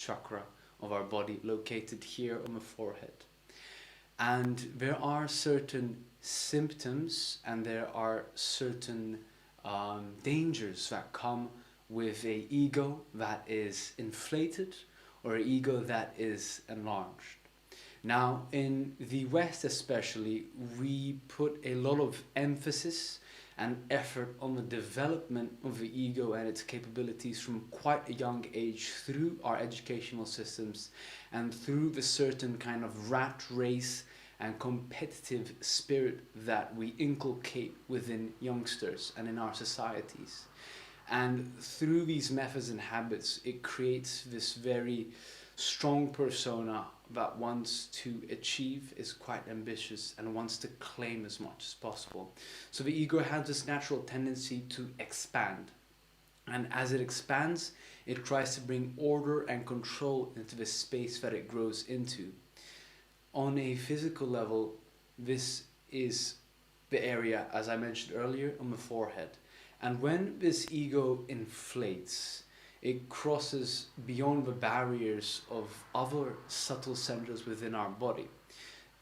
chakra of our body, located here on the forehead. And there are certain symptoms and there are certain dangers that come with a ego that is inflated or an ego that is enlarged. Now, in the West especially, we put a lot of emphasis and effort on the development of the ego and its capabilities from quite a young age through our educational systems and through the certain kind of rat race and competitive spirit that we inculcate within youngsters and in our societies. And through these methods and habits, it creates this very strong persona that wants to achieve, is quite ambitious, and wants to claim as much as possible. So the ego has this natural tendency to expand. And as it expands, it tries to bring order and control into the space that it grows into. On a physical level, this is the area, as I mentioned earlier, on the forehead. And when this ego inflates, it crosses beyond the barriers of other subtle centers within our body.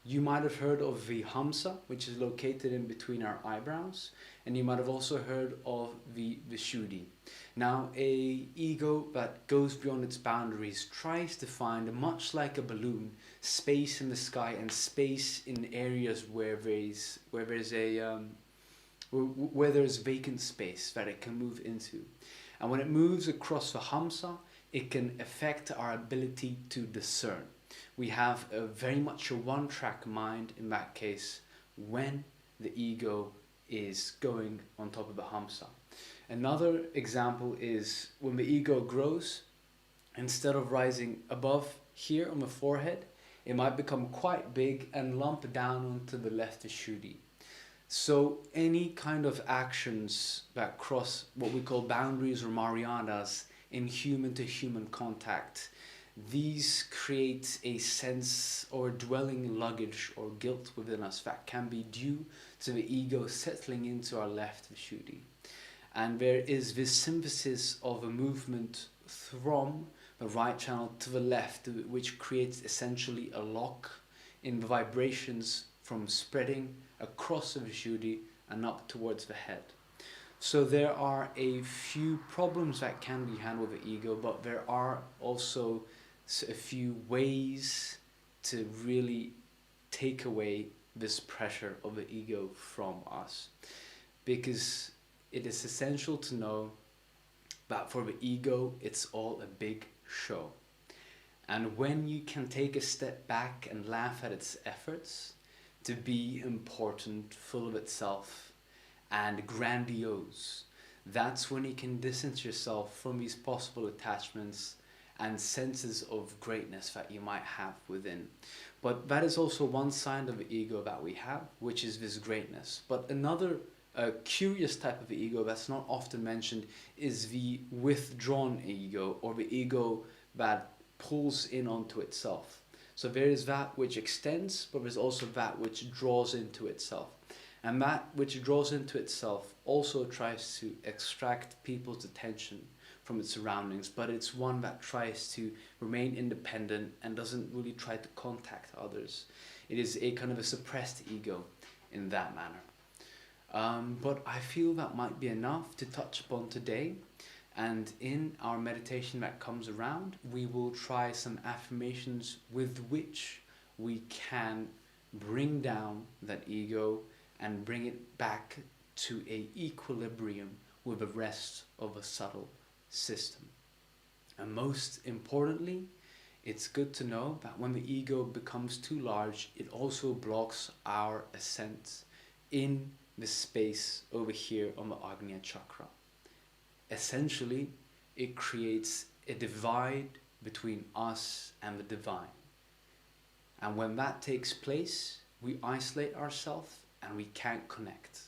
You might have heard of the Hamsa, which is located in between our eyebrows, and you might have also heard of the Vishuddhi. Now, a ego that goes beyond its boundaries tries to find, much like a balloon, space in the sky and space in areas where there's vacant space that it can move into. And when it moves across the Hamsa, it can affect our ability to discern. We have very much a one-track mind in that case when the ego is going on top of the Hamsa. Another example is when the ego grows, instead of rising above here on the forehead, it might become quite big and lump down onto the left Vishuddhi. So any kind of actions that cross what we call boundaries or marianas in human to human contact, these create a sense or dwelling luggage or guilt within us that can be due to the ego settling into our left Vishuddhi. And there is this synthesis of a movement from the right channel to the left, which creates essentially a lock in the vibrations from spreading across the Vishuddhi and up towards the head. So there are a few problems that can be handled with the ego, but there are also a few ways to really take away this pressure of the ego from us. Because it is essential to know that for the ego, it's all a big show. And when you can take a step back and laugh at its efforts to be important, full of itself, and grandiose, that's when you can distance yourself from these possible attachments and senses of greatness that you might have within. But that is also one side of the ego that we have, which is this greatness. But another curious type of the ego that's not often mentioned is the withdrawn ego, or the ego that pulls in onto itself. So there is that which extends, but there's also that which draws into itself. And that which draws into itself also tries to extract people's attention from its surroundings, but it's one that tries to remain independent and doesn't really try to contact others. It is a kind of a suppressed ego in that manner. But I feel that might be enough to touch upon today. And in our meditation that comes around, we will try some affirmations with which we can bring down that ego and bring it back to a equilibrium with the rest of a subtle system. And most importantly, it's good to know that when the ego becomes too large, it also blocks our ascent in the space over here on the Agnya chakra. Essentially, it creates a divide between us and the divine. And when that takes place, we isolate ourselves and we can't connect.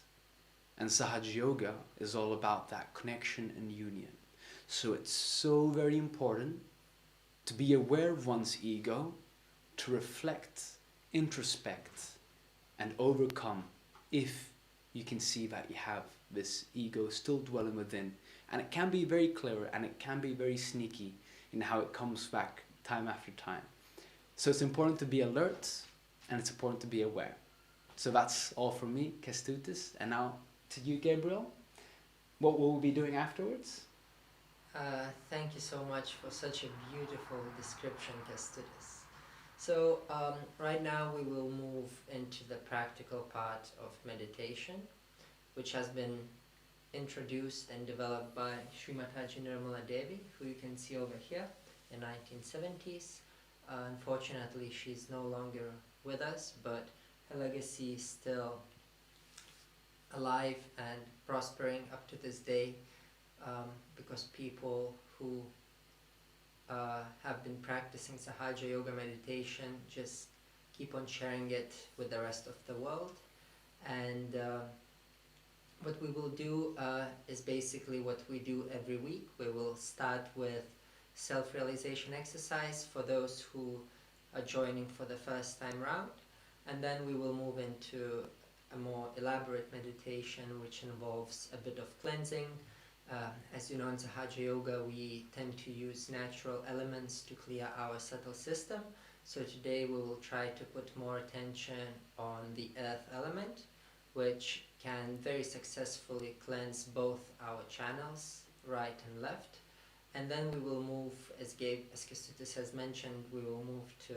And Sahaja Yoga is all about that connection and union. So it's so very important to be aware of one's ego, to reflect, introspect, and overcome if you can see that you have this ego still dwelling within. And it can be very clever and it can be very sneaky in how it comes back time after time. So it's important to be alert, and it's important to be aware. So that's all from me, Kestutis, and now to you, Gabriel. What will we be doing afterwards? Thank you so much for such a beautiful description, Kestudis. So right now we will move into the practical part of meditation, which has been introduced and developed by Sri Mataji Nirmala Devi, who you can see over here, in the 1970s. Unfortunately, she's no longer with us, but her legacy is still alive and prospering up to this day, because people who have been practicing Sahaja Yoga meditation just keep on sharing it with the rest of the world. And what we will do is basically what we do every week. We will start with self-realization exercise for those who are joining for the first time round, and then we will move into a more elaborate meditation which involves a bit of cleansing. As you know, in Sahaja Yoga we tend to use natural elements to clear our subtle system, so today we will try to put more attention on the earth element, which can very successfully cleanse both our channels, right and left. And then we will move, as Kestutis has mentioned, we will move to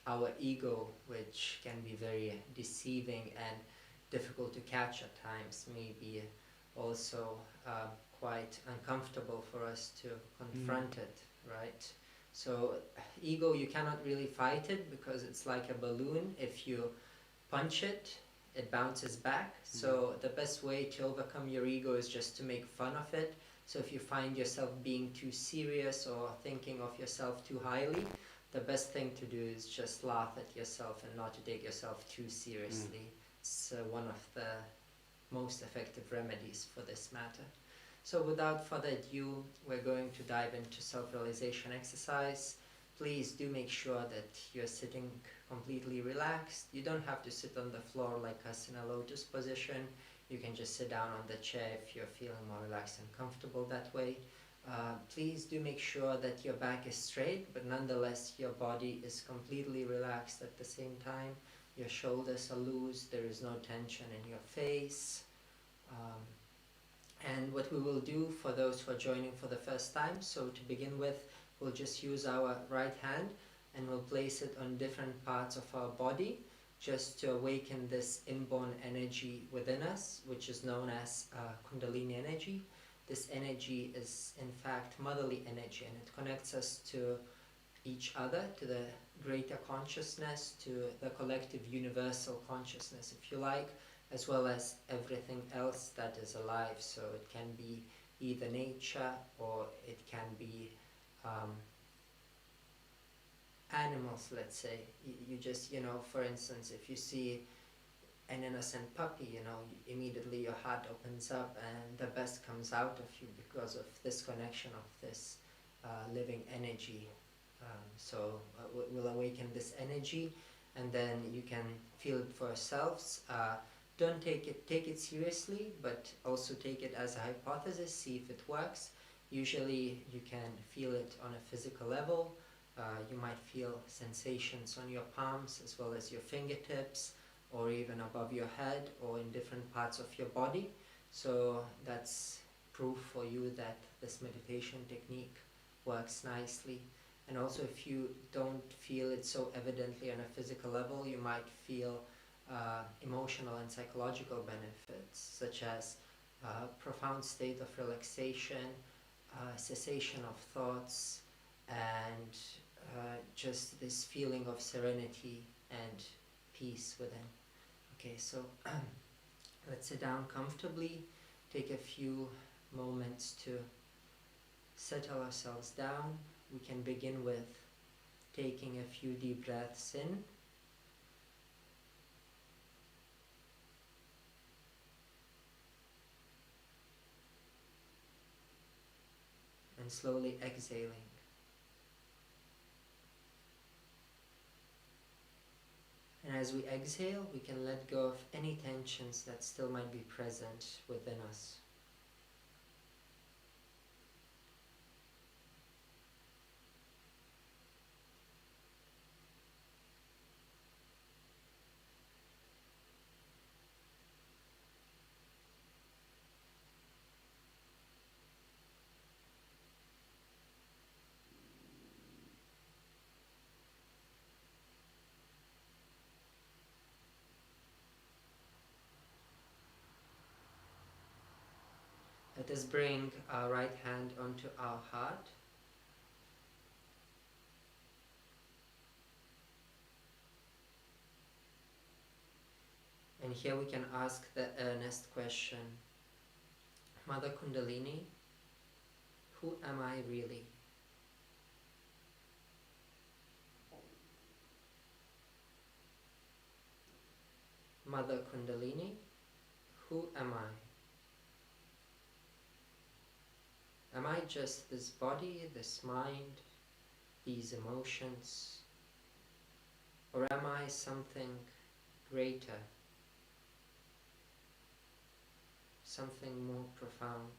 our ego, which can be very deceiving and difficult to catch at times, maybe also quite uncomfortable for us to confront it, right? So ego, you cannot really fight it because it's like a balloon. If you punch it, it bounces back. So the best way to overcome your ego is just to make fun of it. So if you find yourself being too serious or thinking of yourself too highly, the best thing to do is just laugh at yourself and not to take yourself too seriously. It's one of the most effective remedies for this matter. So without further ado, we're going to dive into self-realization exercise. Please do make sure that you're sitting completely relaxed. You don't have to sit on the floor like us in a lotus position. You can just sit down on the chair if you're feeling more relaxed and comfortable that way. Please do make sure that your back is straight, but nonetheless your body is completely relaxed at the same time. Your shoulders are loose, there is no tension in your face. And what we will do for those who are joining for the first time, so to begin with, we'll just use our right hand and we'll place it on different parts of our body just to awaken this inborn energy within us, which is known as Kundalini energy. This energy is in fact motherly energy, and it connects us to each other, to the greater consciousness, to the collective universal consciousness, if you like, as well as everything else that is alive. So it can be either nature or it can be animals, let's say. You just, for instance, if you see an innocent puppy, immediately your heart opens up and the best comes out of you because of this connection of this living energy. So we'll awaken this energy, and then you can feel it for yourselves. Don't take it seriously, but also take it as a hypothesis, see if it works. Usually you can feel it on a physical level. You might feel sensations on your palms as well as your fingertips, or even above your head or in different parts of your body. So that's proof for you that this meditation technique works nicely. And also, if you don't feel it so evidently on a physical level, you might feel emotional and psychological benefits, such as profound state of relaxation, cessation of thoughts, and just this feeling of serenity and peace within. Okay, so let's sit down comfortably, take a few moments to settle ourselves down. We can begin with taking a few deep breaths in and slowly exhaling. And as we exhale, we can let go of any tensions that still might be present within us. us bring our right hand onto our heart. And here we can ask the earnest question, Mother Kundalini, who am I really? Mother Kundalini, who am I? Am I just this body, this mind, these emotions? Or am I something greater, something more profound?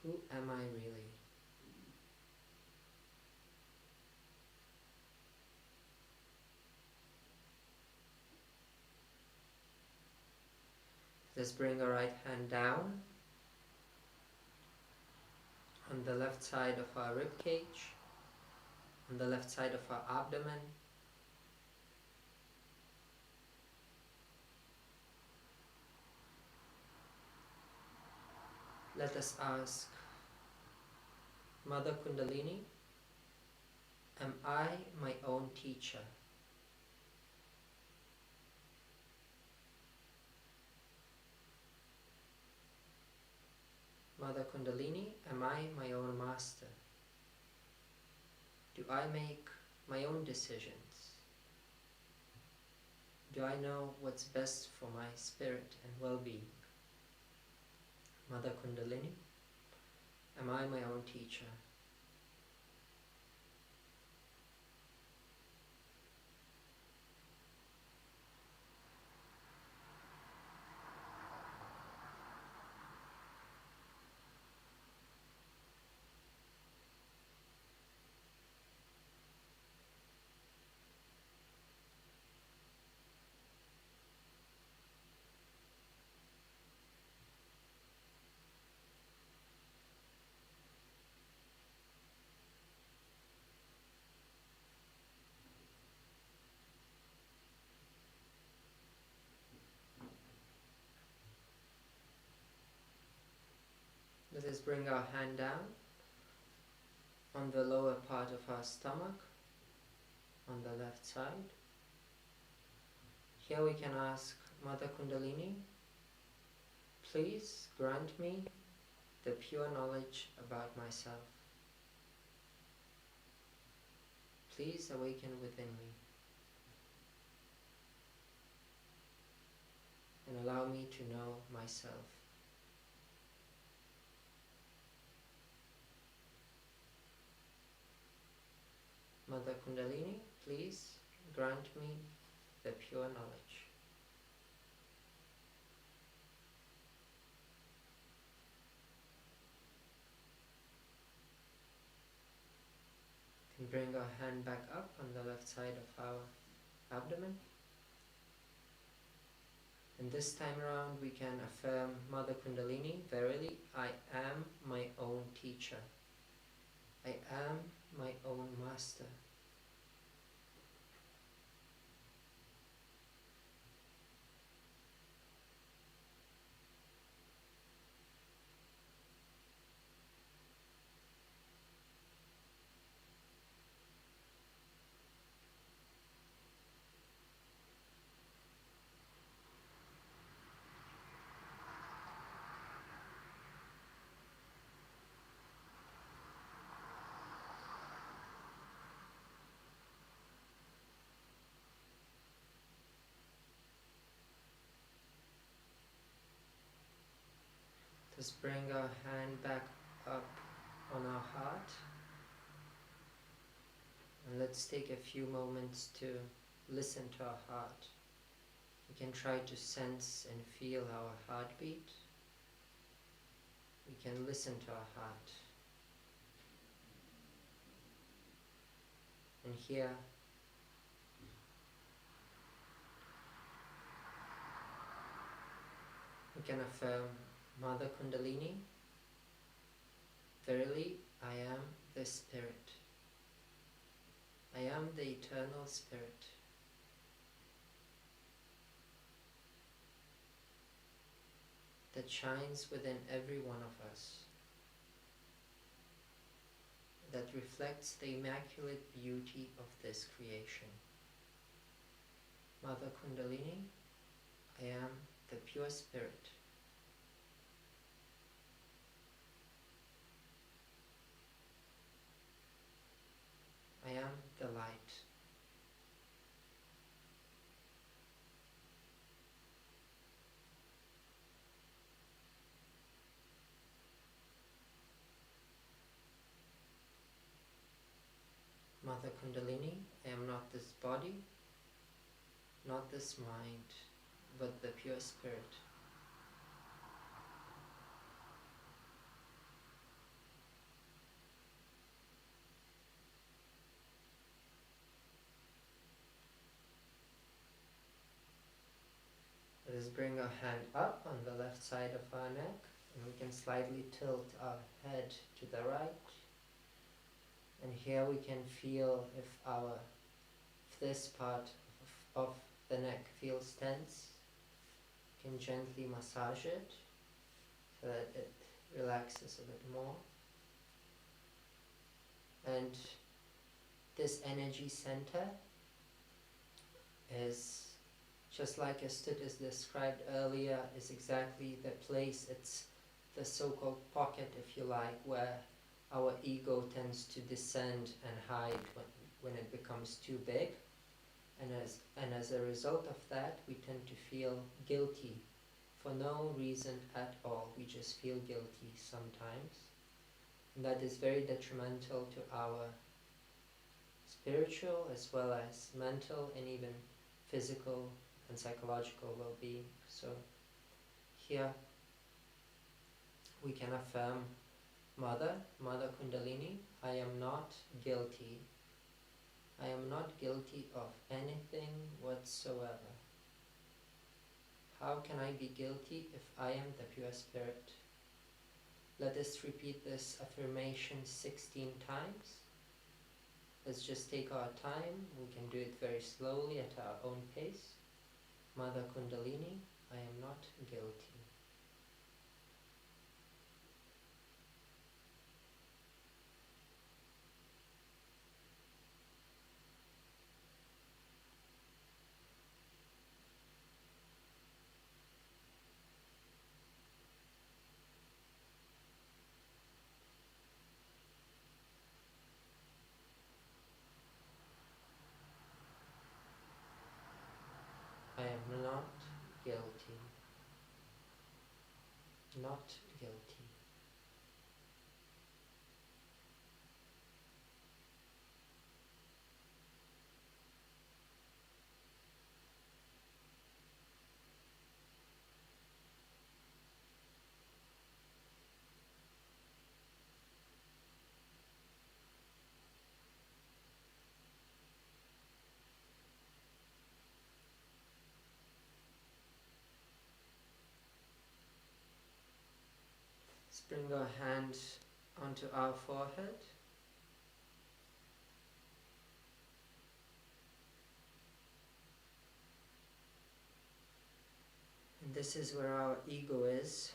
Who am I really? Let's bring our right hand down on the left side of our rib cage, on the left side of our abdomen. Let us ask, Mother Kundalini, am I my own teacher? Mother Kundalini, am I my own master? Do I make my own decisions? Do I know what's best for my spirit and well-being? Mother Kundalini, am I my own teacher? Let us bring our hand down on the lower part of our stomach, on the left side. Here we can ask, Mother Kundalini, please grant me the pure knowledge about myself. Please awaken within me and allow me to know myself. Mother Kundalini, please grant me the pure knowledge. And bring our hand back up on the left side of our abdomen. And this time around we can affirm, Mother Kundalini, verily I am my own teacher. I am my own master. Let's bring our hand back up on our heart. And let's take a few moments to listen to our heart. We can try to sense and feel our heartbeat. We can listen to our heart and hear we can affirm, Mother Kundalini, verily I am the Spirit. I am the eternal Spirit. that shines within every one of us, that reflects the immaculate beauty of this creation. Mother Kundalini, I am the pure spirit. I am the light. Mother Kundalini, I am not this body, not this mind, but the pure spirit. Let us bring our hand up on the left side of our neck, and we can slightly tilt our head to the right. And here we can feel if this part of the neck feels tense. You can gently massage it so that it relaxes a bit more. And this energy center is, just like Kęstutis described earlier, is exactly the place, it's the so-called pocket, if you like, where our ego tends to descend and hide when it becomes too big. And as a result of that, we tend to feel guilty for no reason at all. We just feel guilty sometimes. And that is very detrimental to our spiritual as well as mental and even physical and psychological well-being. So here we can affirm, Mother Kundalini, I am not guilty. I am not guilty of anything whatsoever. How can I be guilty if I am the pure spirit? Let us repeat this affirmation 16 times. Let's just take our time. We can do it very slowly at our own pace. Mother Kundalini, I am not guilty. I am not guilty. Not guilty. Let's bring our hand onto our forehead. And this is where our ego is.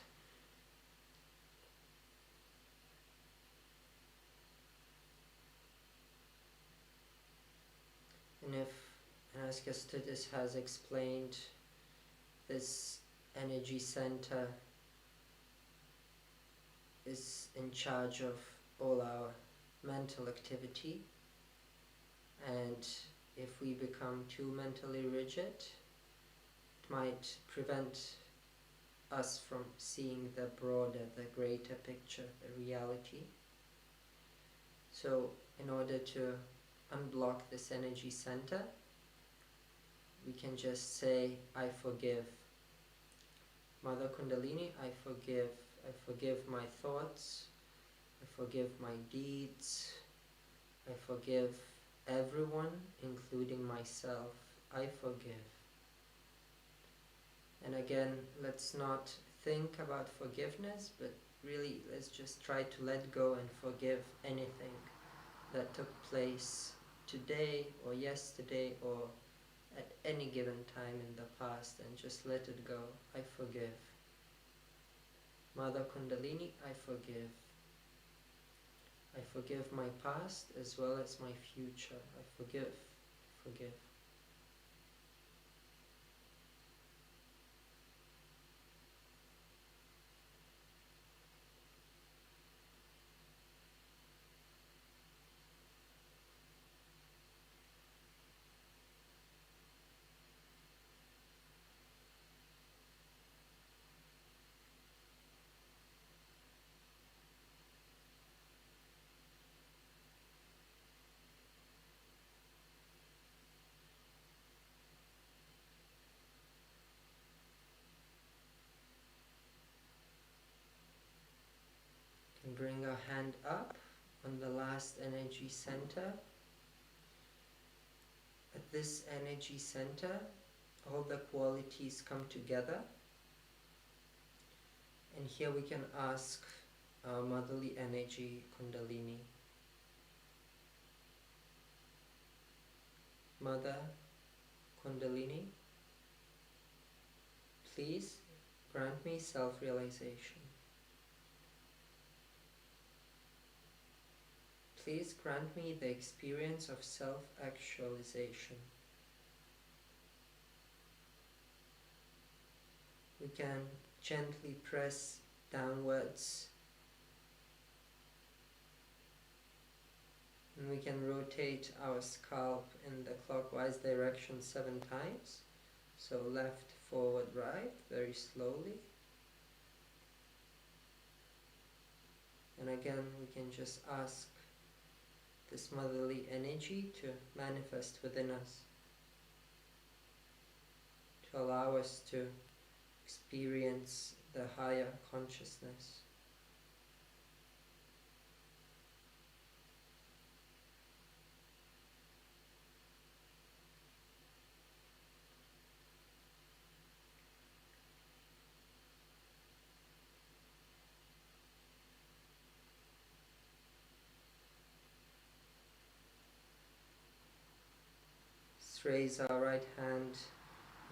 And as Kęstutis has explained, this energy center is in charge of all our mental activity, and if we become too mentally rigid, it might prevent us from seeing the broader, the greater picture, the reality. So in order to unblock this energy center, we can just say, I forgive. Mother Kundalini, I forgive my thoughts, I forgive my deeds, I forgive everyone, including myself. I forgive. And again, let's not think about forgiveness, but really let's just try to let go and forgive anything that took place today or yesterday or at any given time in the past, and just let it go. I forgive. Mother Kundalini, I forgive. I forgive my past as well as my future. I forgive, forgive. And bring our hand up on the last energy center. At this energy center, all the qualities come together. And here we can ask our motherly energy, Kundalini. Mother Kundalini, please grant me self-realization. Please grant me the experience of self-actualization. We can gently press downwards, and we can rotate our scalp in the clockwise direction 7 times. So left, forward, right, very slowly. And again, we can just ask this motherly energy to manifest within us, to allow us to experience the higher consciousness. Let's raise our right hand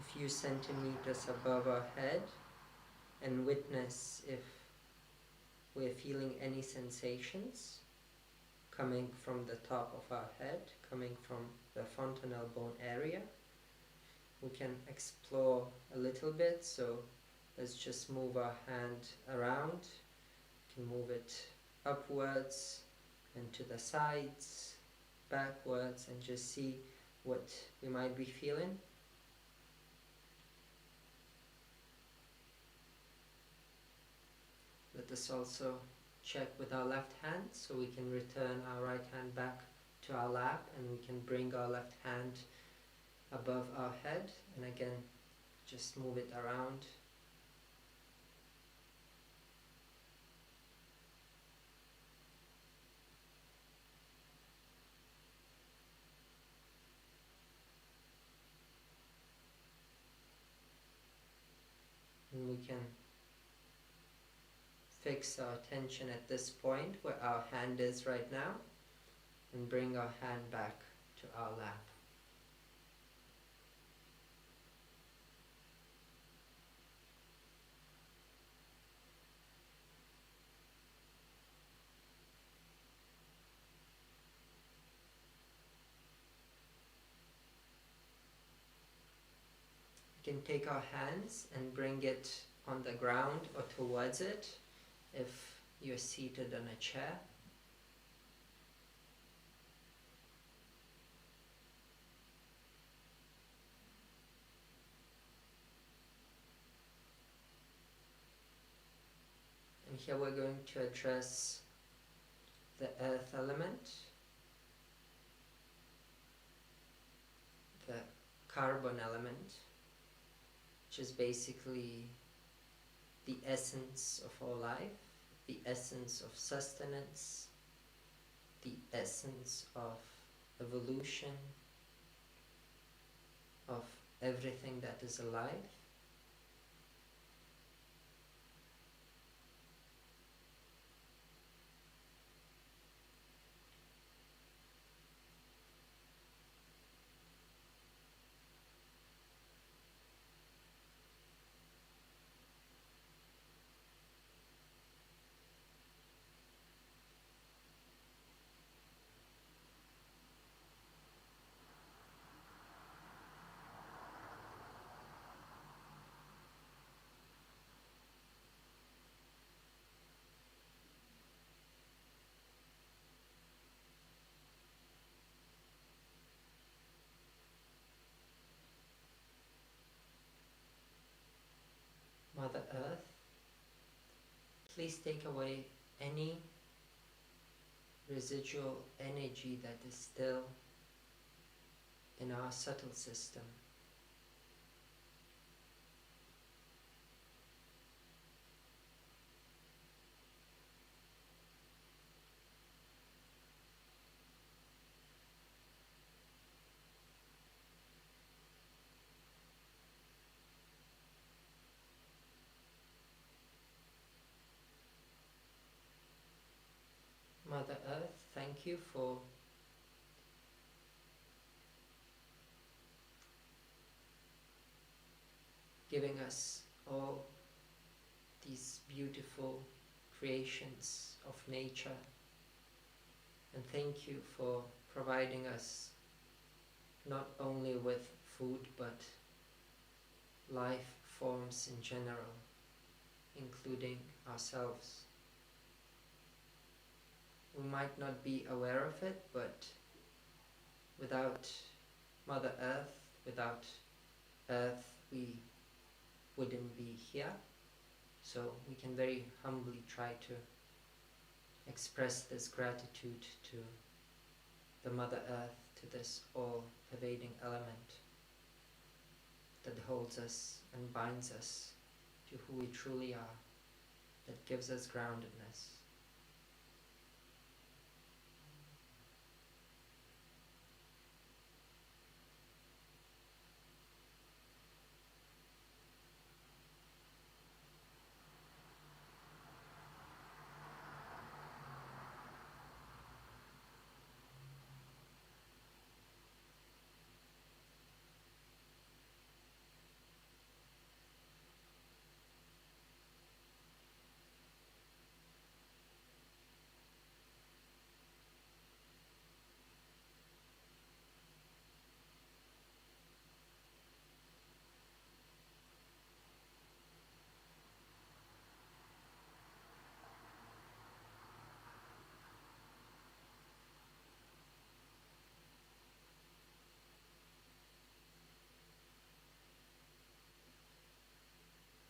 a few centimeters above our head and witness if we're feeling any sensations coming from the top of our head, coming from the fontanelle bone area. We can explore a little bit, so let's just move our hand around. We can move it upwards and to the sides, backwards, and just see what we might be feeling. Let us also check with our left hand, so we can return our right hand back to our lap, and we can bring our left hand above our head, and again just move it around. And we can fix our attention at this point where our hand is right now, and bring our hand back to our lap. We can take our hands and bring it on the ground or towards it if you're seated on a chair. And here we're going to address the earth element, the carbon element, which is basically the essence of all life, the essence of sustenance, the essence of evolution, of everything that is alive. Mother Earth, please take away any residual energy that is still in our subtle system. Mother Earth, thank you for giving us all these beautiful creations of nature, and thank you for providing us not only with food but life forms in general, including ourselves. We might not be aware of it, but without Mother Earth, without Earth, we wouldn't be here. So we can very humbly try to express this gratitude to the Mother Earth, to this all-pervading element that holds us and binds us to who we truly are, that gives us groundedness.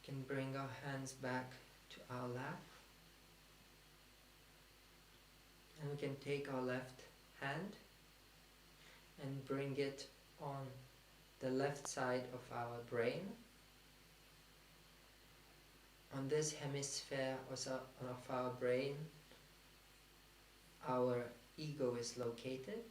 We can bring our hands back to our lap, and we can take our left hand and bring it on the left side of our brain. On this hemisphere of our brain, our ego is located.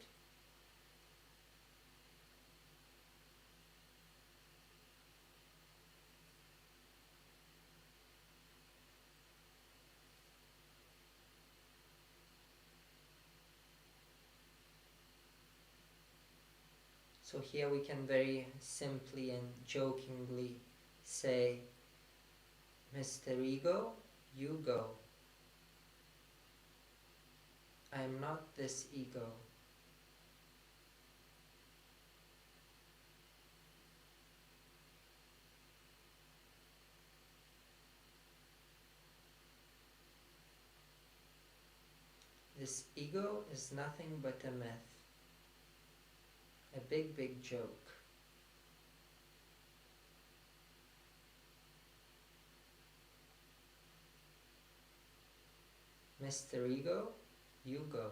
So here we can very simply and jokingly say, Mr. Ego, you go. I am not this ego. This ego is nothing but a myth. A big, big joke. Mr. Ego, you go.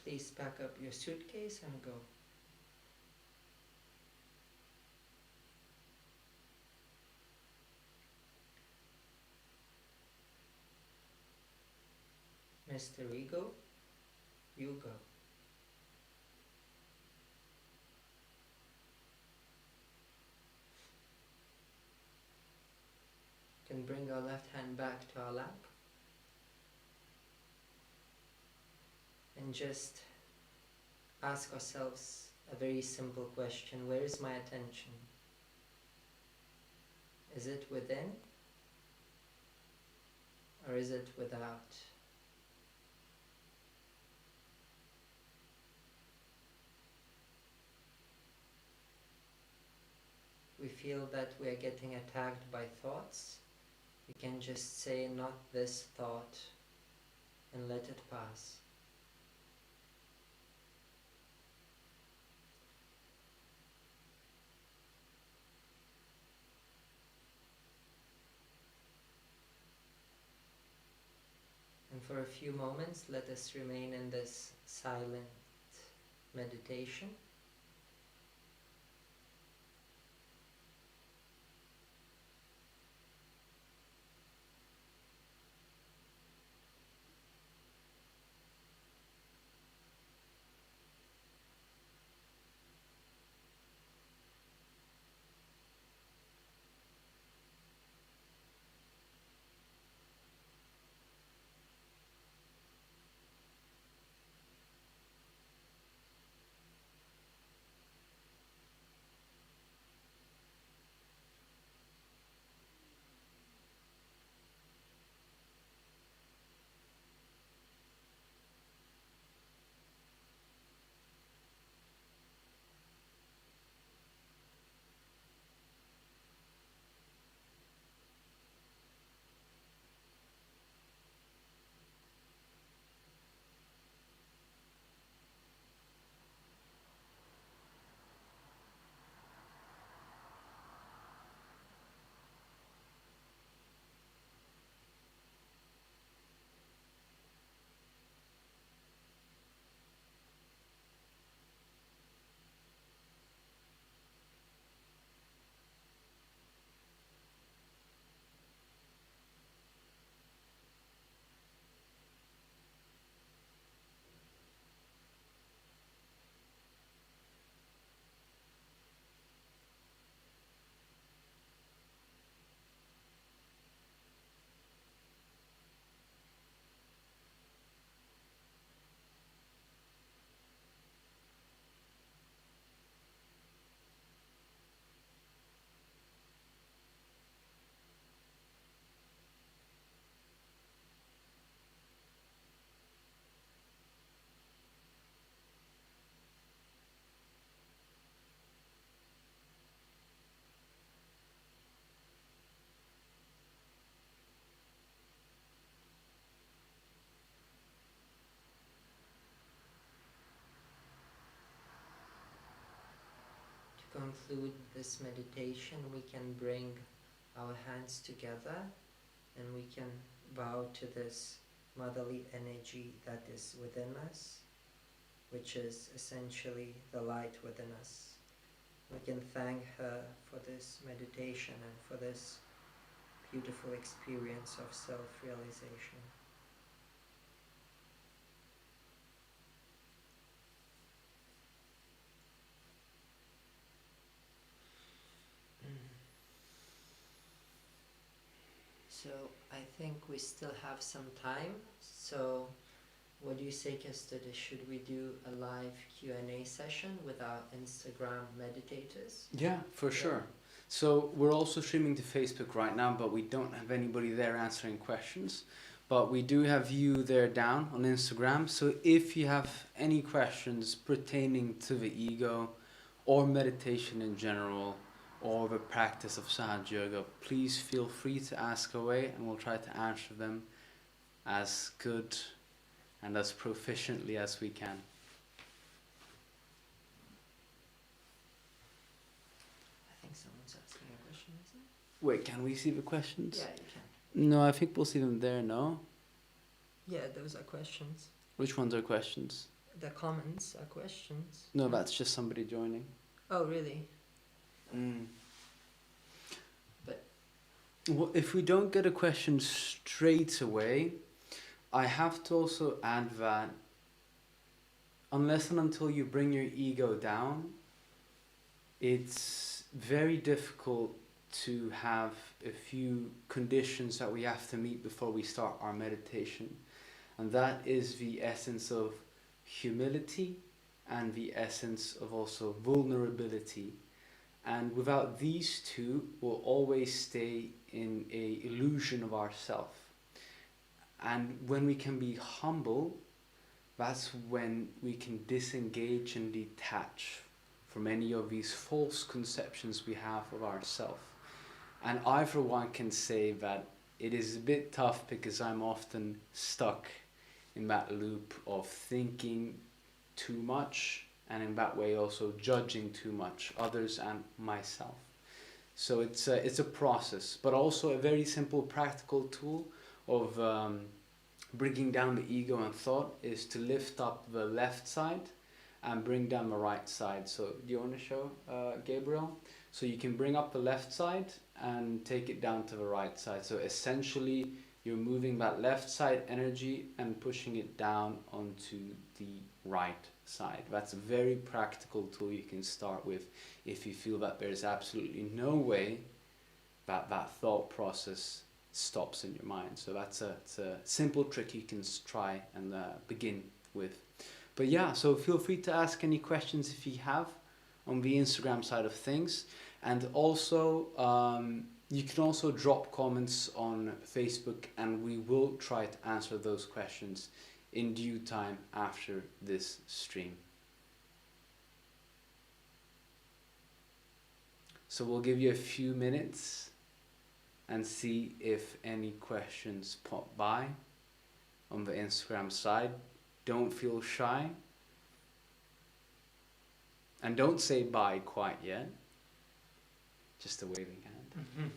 Please pack up your suitcase and go. Mr. Ego, you go. We can bring our left hand back to our lap and just ask ourselves a very simple question. Where is my attention? Is it within or is it without? we feel that we are getting attacked by thoughts, we can just say, not this thought, and let it pass. And for a few moments, let us remain in this silent meditation. To conclude this meditation, we can bring our hands together and we can bow to this motherly energy that is within us, which is essentially the light within us. We can thank her for this meditation and for this beautiful experience of self-realization. So I think we still have some time. So what do you say, Kestida? Should we do a live Q&A session with our Instagram meditators? Yeah, for sure. So we're also streaming to Facebook right now, but we don't have anybody there answering questions. But we do have you there down on Instagram. So if you have any questions pertaining to the ego or meditation in general or the practice of Sahaja Yoga, please feel free to ask away and we'll try to answer them as good and as proficiently as we can. I think someone's asking a question, isn't it? Wait, can we see the questions? Yeah, you can. No, I think we'll see them there, no? Yeah, those are questions. Which ones are questions? The comments are questions. No, that's just somebody joining. Oh, really? But Well, if we don't get a question straight away, I have to also add that unless and until you bring your ego down, it's very difficult to have a few conditions that we have to meet before we start our meditation. And that is the essence of humility and the essence of also vulnerability. And without these two, we'll always stay in a illusion of ourself. And when we can be humble, that's when we can disengage and detach from any of these false conceptions we have of ourselves. And I, for one, can say that it is a bit tough because I'm often stuck in that loop of thinking too much, and in that way also judging too much others and myself. So it's a process, but also a very simple practical tool of bringing down the ego and thought is to lift up the left side and bring down the right side. So do you want to show, Gabriel? So you can bring up the left side and take it down to the right side. So essentially you're moving that left side energy and pushing it down onto the right side. That's a very practical tool you can start with if you feel that there's absolutely no way that that thought process stops in your mind. So it's a simple trick you can try and begin with. But yeah, so feel free to ask any questions if you have on the Instagram side of things. And also, you can also drop comments on Facebook, and we will try to answer those questions in due time after this stream. So we'll give you a few minutes and see if any questions pop by on the Instagram side. Don't feel shy. And don't say bye quite yet. Just a waving hand.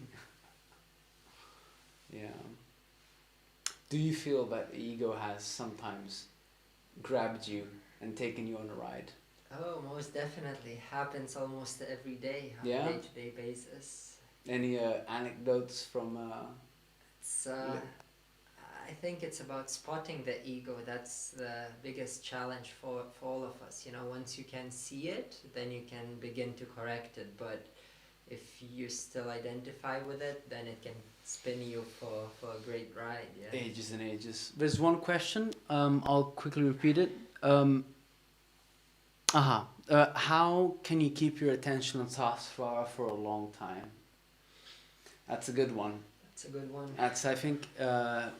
Yeah. Do you feel that the ego has sometimes grabbed you and taken you on a ride? Oh, most definitely. Happens almost every day on Yeah? a day-to-day basis. Any anecdotes from... It's, I think it's about spotting the ego. That's the biggest challenge for all of us. You know, once you can see it, then you can begin to correct it. But if you still identify with it, then it can spin you for a great ride. Yeah. Ages and ages. There's one question. I'll quickly repeat it. How can you keep your attention on Sahasrara for a long time? That's a good one. That's a good one. That's, I think,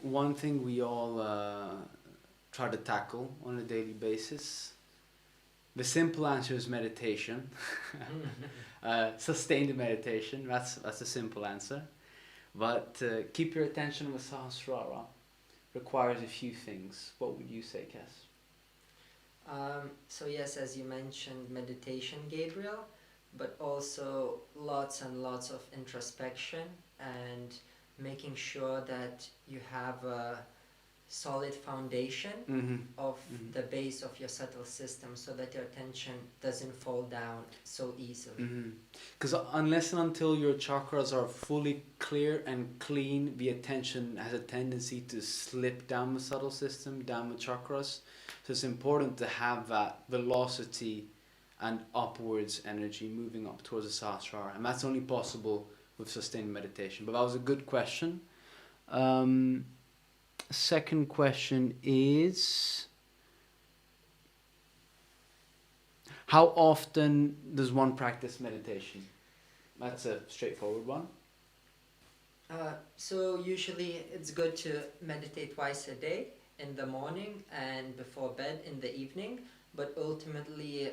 one thing we all try to tackle on a daily basis. The simple answer is meditation. Sustained meditation. That's a simple answer. But keep your attention with Sahasrara requires a few things. What would you say, Kes? So yes, as you mentioned, meditation, Gabriel, but also lots and lots of introspection and making sure that you have a solid foundation of the base of your subtle system so that your attention doesn't fall down so easily. Because unless and until your chakras are fully clear and clean, the attention has a tendency to slip down the subtle system, down the chakras. So it's important to have that velocity and upwards energy moving up towards the Sahasrara. And that's only possible with sustained meditation. But that was a good question. Second question is, how often does one practice meditation? That's a straightforward one. So usually it's good to meditate twice a day, in the morning and before bed in the evening, but ultimately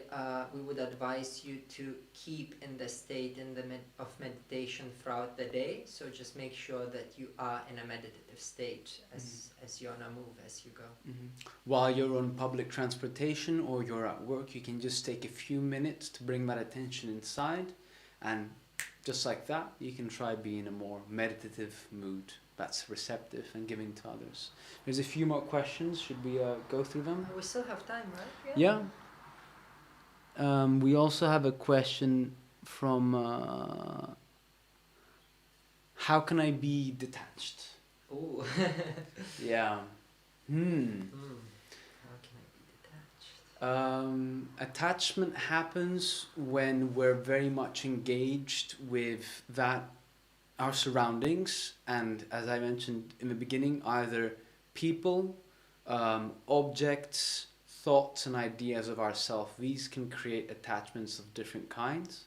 we would advise you to keep in the state of meditation throughout the day. So just make sure that you are in a meditative state as you're on a move, as you go. While you're on public transportation or you're at work, you can just take a few minutes to bring that attention inside, and just like that you can try being in a more meditative mood that's receptive and giving to others. There's a few more questions. Should we go through them? We still have time, right? Yeah. We also have a question from how can I be detached? Ooh. Yeah. How can I be detached? Attachment happens when we're very much engaged with our surroundings, and as I mentioned in the beginning, either people, objects, thoughts and ideas of ourselves. These can create attachments of different kinds,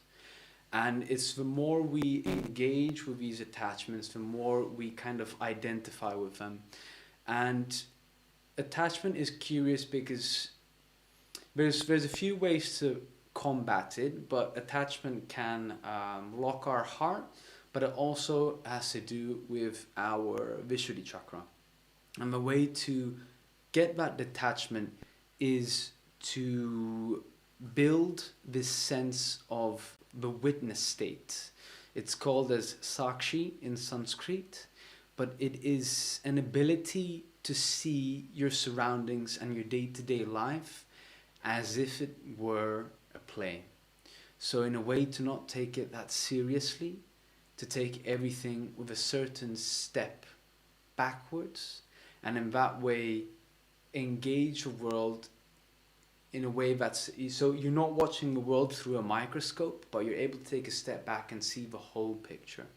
and it's the more we engage with these attachments, the more we kind of identify with them. And attachment is curious because there's a few ways to combat it, but attachment can lock our heart, but it also has to do with our Vishuddhi chakra. And the way to get that detachment is to build this sense of the witness state. It's called as Sakshi in Sanskrit, but it is an ability to see your surroundings and your day-to-day life as if it were a play. So in a way to not take it that seriously, to take everything with a certain step backwards, and in that way engage the world in a way that's, so you're not watching the world through a microscope, but you're able to take a step back and see the whole picture.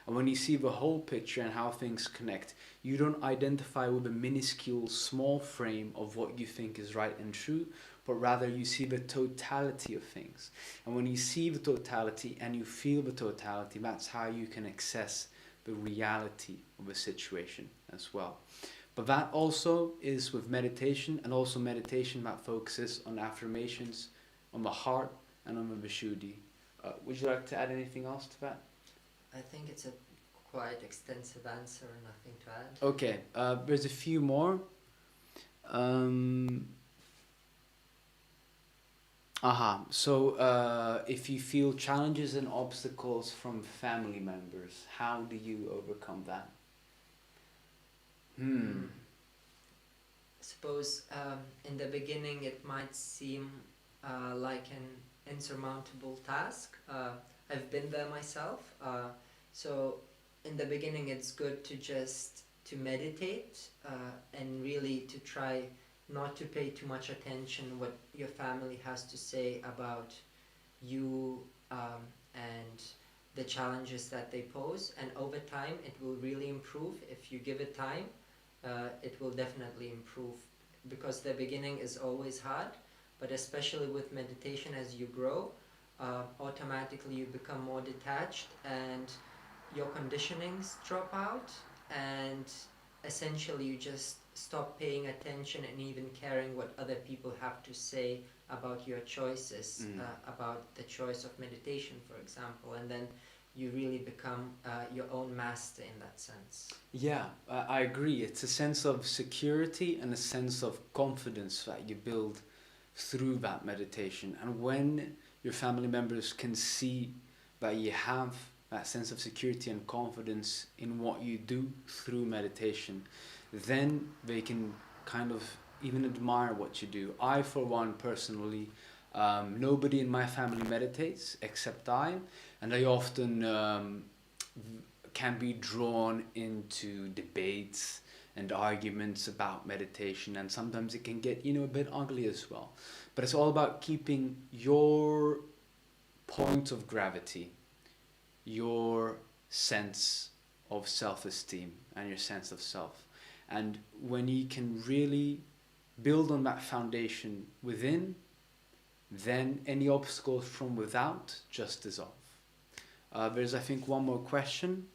And when you see the whole picture and how things connect, you don't identify with a minuscule small frame of what you think is right and true, but rather you see the totality of things. And when you see the totality and you feel the totality, that's how you can access the reality of a situation as well. But that also is with meditation, and also meditation that focuses on affirmations, on the heart, and on the Vishuddhi. Would you like to add anything else to that? I think it's a quite extensive answer, nothing to add. Okay, there's a few more. So if you feel challenges and obstacles from family members, how do you overcome that? I suppose in the beginning it might seem like an insurmountable task. I've been there myself. So in the beginning it's good to just to meditate and really to try not to pay too much attention what your family has to say about you and the challenges that they pose, and over time it will really improve. If you give it time, it will definitely improve, because the beginning is always hard, but especially with meditation, as you grow, automatically you become more detached and your conditionings drop out, and essentially you just stop paying attention and even caring what other people have to say about your choices, about the choice of meditation, for example, and then you really become your own master in that sense. Yeah, I agree. It's a sense of security and a sense of confidence that you build through that meditation. And when your family members can see that you have that sense of security and confidence in what you do through meditation, then they can kind of even admire what you do. I, for one, personally, nobody in my family meditates except I, and I often can be drawn into debates and arguments about meditation, and sometimes it can get, a bit ugly as well. But it's all about keeping your point of gravity, your sense of self-esteem and your sense of self. And when you can really build on that foundation within, then any obstacles from without just dissolve. There's, I think, one more question.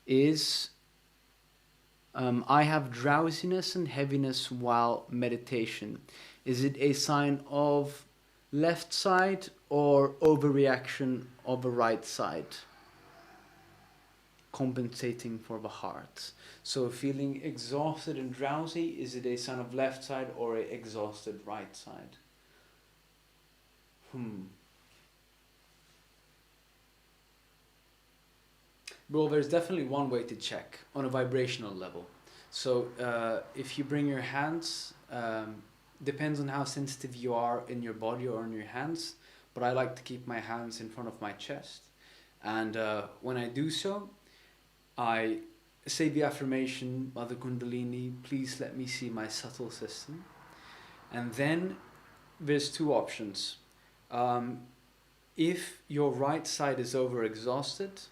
Is, I have drowsiness and heaviness while meditation. Is it a sign of left side or overreaction of the right side? Compensating for the heart. So feeling exhausted and drowsy, is it a sign of left side or a exhausted right side? Well, there's definitely one way to check on a vibrational level. So if you bring your hands, depends on how sensitive you are in your body or in your hands, but I like to keep my hands in front of my chest. And when I do so, I say the affirmation, Mother Kundalini, please let me see my subtle system. And then there's two options. If your right side is overexhausted,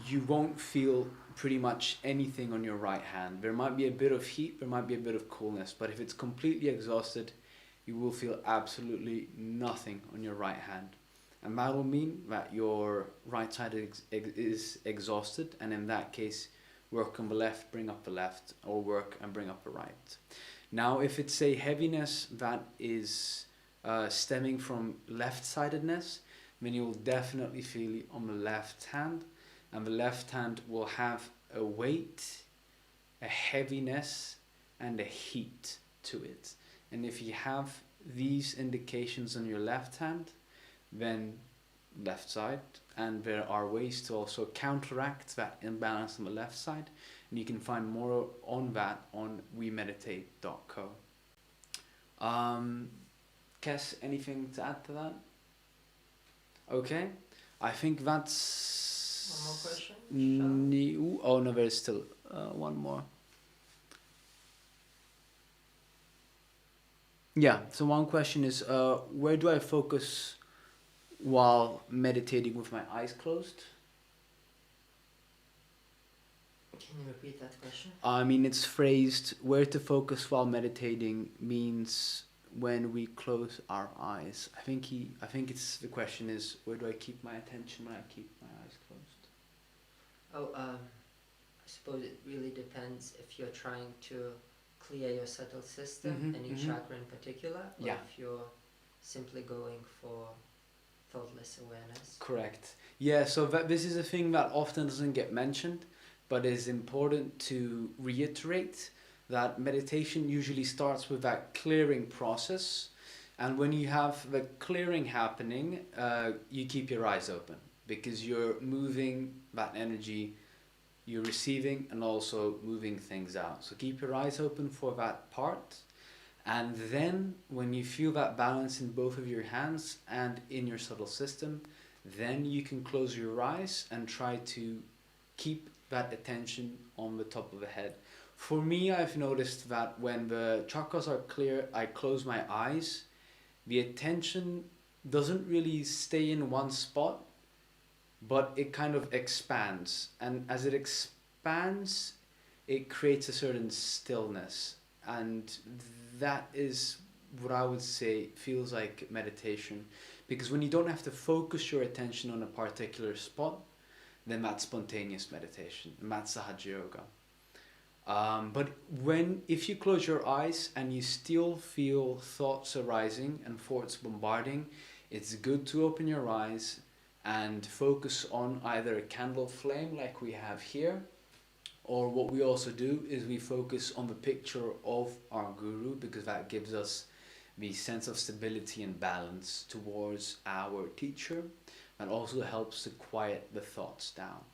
you won't feel pretty much anything on your right hand. There might be a bit of heat, there might be a bit of coolness, but if it's completely exhausted, you will feel absolutely nothing on your right hand. And that will mean that your right side is exhausted, and in that case, work on the left, bring up the left, or work and bring up the right. Now, if it's a heaviness that is stemming from left-sidedness, then you'll definitely feel it on the left hand, and the left hand will have a weight, a heaviness, and a heat to it. And if you have these indications on your left hand, then left side, and there are ways to also counteract that imbalance on the left side, and you can find more on that on wemeditate.co. Kes, anything to add to that? Okay, I think that's... One more question? Oh no, there's still one more. Yeah, so one question is, where do I focus while meditating with my eyes closed? Can you repeat that question? I mean, it's phrased, where to focus while meditating means when we close our eyes. I think the question is, where do I keep my attention when I keep my eyes closed? I suppose it really depends if you're trying to clear your subtle system, any chakra in particular, or if you're simply going for thoughtless awareness. Correct. Yeah, so this is a thing that often doesn't get mentioned, but is important to reiterate, that meditation usually starts with that clearing process, and when you have the clearing happening, you keep your eyes open, because you're moving that energy, you're receiving and also moving things out. So keep your eyes open for that part, and then when you feel that balance in both of your hands and in your subtle system, then you can close your eyes and try to keep that attention on the top of the head. For me, I've noticed that when the chakras are clear, I close my eyes, the attention doesn't really stay in one spot, but it kind of expands. And as it expands, it creates a certain stillness. And that is what I would say feels like meditation. Because when you don't have to focus your attention on a particular spot, then that's spontaneous meditation, and that's Sahaja Yoga. But if you close your eyes and you still feel thoughts arising and thoughts bombarding, it's good to open your eyes and focus on either a candle flame like we have here, or what we also do is we focus on the picture of our guru, because that gives us the sense of stability and balance towards our teacher, and also helps to quiet the thoughts down.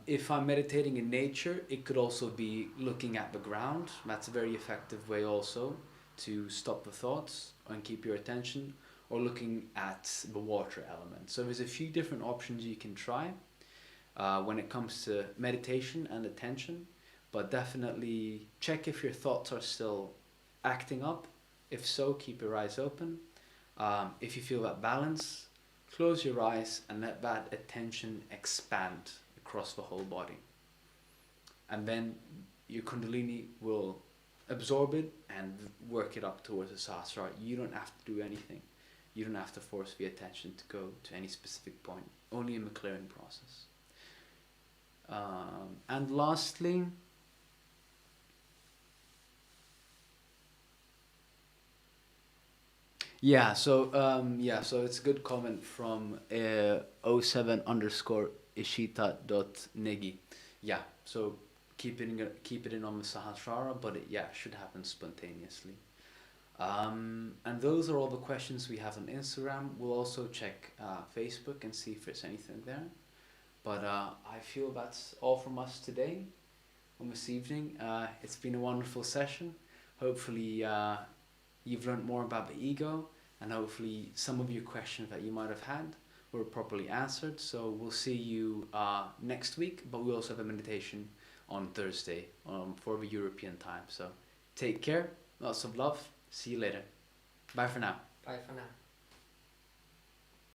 If I'm meditating in nature, it could also be looking at the ground. That's a very effective way also to stop the thoughts and keep your attention, or looking at the water element. So there's a few different options you can try when it comes to meditation and attention, but definitely check if your thoughts are still acting up. If so, keep your eyes open. If you feel that balance, close your eyes and let that attention expand across the whole body. And then your Kundalini will absorb it and work it up towards the Sahasrara. You don't have to do anything. You don't have to force the attention to go to any specific point, only in the clearing process. And lastly, so it's a good comment from 07_ishita.negi. Yeah, so keep it in on the Sahasrara, but it should happen spontaneously. And those are all the questions we have on Instagram. We'll also check Facebook and see if there's anything there. But I feel that's all from us today, on this evening. It's been a wonderful session. Hopefully you've learned more about the ego, and hopefully some of your questions that you might have had were properly answered. So we'll see you next week, but we also have a meditation on Thursday for the European time. So take care, lots of love, see you later. Bye for now. Bye for now.